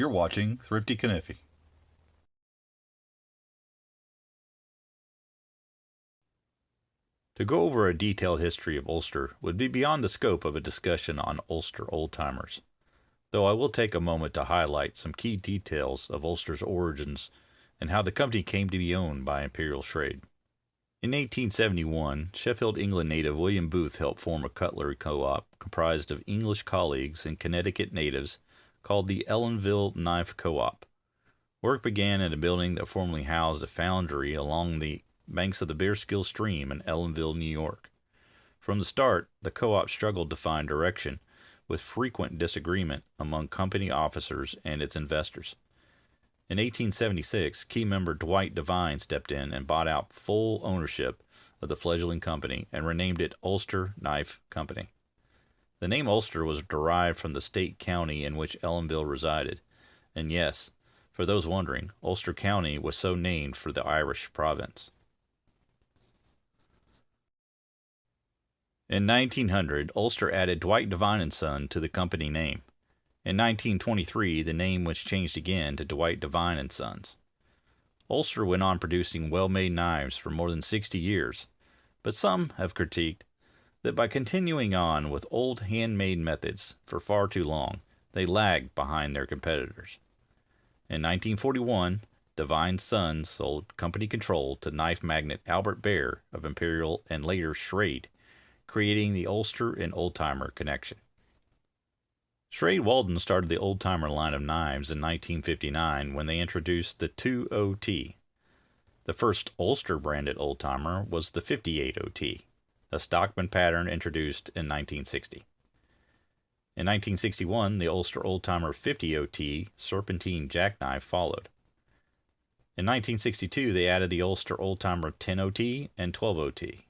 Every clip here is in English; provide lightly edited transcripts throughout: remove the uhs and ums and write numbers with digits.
You're watching Thrifty Kaniffy. To go over a detailed history of Ulster would be beyond the scope of a discussion on Ulster Old Timers, though I will take a moment to highlight some key details of Ulster's origins and how the company came to be owned by Imperial Trade. In 1871, Sheffield, England native William Booth helped form a cutlery co-op comprised of English colleagues and Connecticut natives called the Ellenville Knife Co-op. Work began in a building that formerly housed a foundry along the banks of the Bearskill Stream in Ellenville, New York. From the start, the co-op struggled to find direction, with frequent disagreement among company officers and its investors. In 1876, key member Dwight Devine stepped in and bought out full ownership of the fledgling company and renamed it Ulster Knife Company. The name Ulster was derived from the state county in which Ellenville resided, and yes, for those wondering, Ulster County was so named for the Irish province. In 1900, Ulster added Dwight Devine & Son to the company name. In 1923, the name was changed again to Dwight Devine & Sons. Ulster went on producing well-made knives for more than 60 years, but some have critiqued that by continuing on with old handmade methods for far too long, they lagged behind their competitors. In 1941, Devine's Sons sold company control to knife magnate Albert Bear of Imperial and later Schrade, creating the Ulster and Old Timer connection. Schrade Walden started the Old Timer line of knives in 1959 when they introduced the 2OT. The first Ulster branded Old Timer was the 58OT, a Stockman pattern introduced in 1960. In 1961, the Ulster Old Timer 50OT serpentine jackknife followed. In 1962, they added the Ulster Old Timer 10OT and 12OT.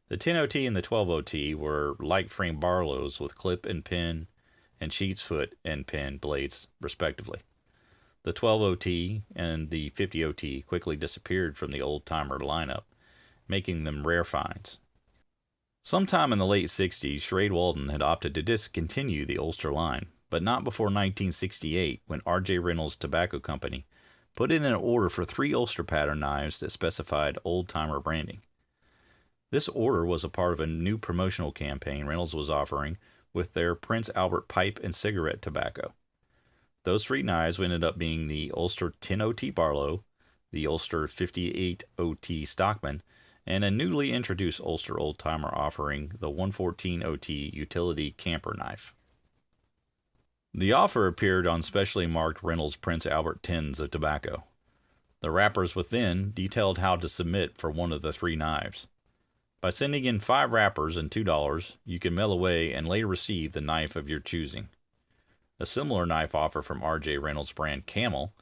The 10OT and the 12OT were light frame Barlows with clip and pin and sheep's foot and pin blades, respectively. The 12OT and the 50OT quickly disappeared from the Old Timer lineup, making them rare finds. Sometime in the late 60s, Schrade Walden had opted to discontinue the Ulster line, but not before 1968 when R.J. Reynolds Tobacco Company put in an order for 3 Ulster pattern knives that specified Old Timer branding. This order was a part of a new promotional campaign Reynolds was offering with their Prince Albert pipe and cigarette tobacco. Those 3 knives ended up being the Ulster 10OT Barlow, the Ulster 58OT Stockman, and a newly introduced Ulster Old Timer offering the 114OT utility camper knife. The offer appeared on specially marked Reynolds Prince Albert tins of tobacco. The wrappers within detailed how to submit for one of the 3 knives. By sending in 5 wrappers and $2, you can mail away and later receive the knife of your choosing. A similar knife offer from R.J. Reynolds brand Camel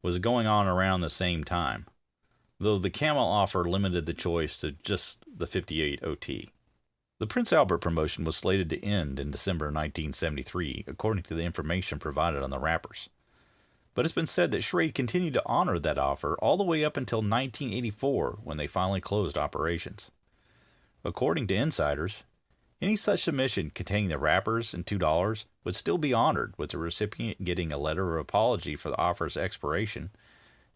was going on around the same time, though the Camel offer limited the choice to just the 58OT. The Prince Albert promotion was slated to end in December 1973, according to the information provided on the wrappers. But it's been said that Schrade continued to honor that offer all the way up until 1984 when they finally closed operations. According to insiders, any such submission containing the wrappers and $2 would still be honored, with the recipient getting a letter of apology for the offer's expiration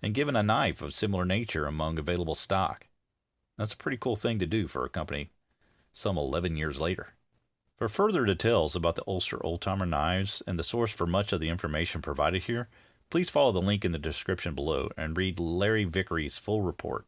and given a knife of similar nature among available stock. That's a pretty cool thing to do for a company some 11 years later. For further details about the Ulster Old Timer knives and the source for much of the information provided here, please follow the link in the description below and read Larry Vickery's full report.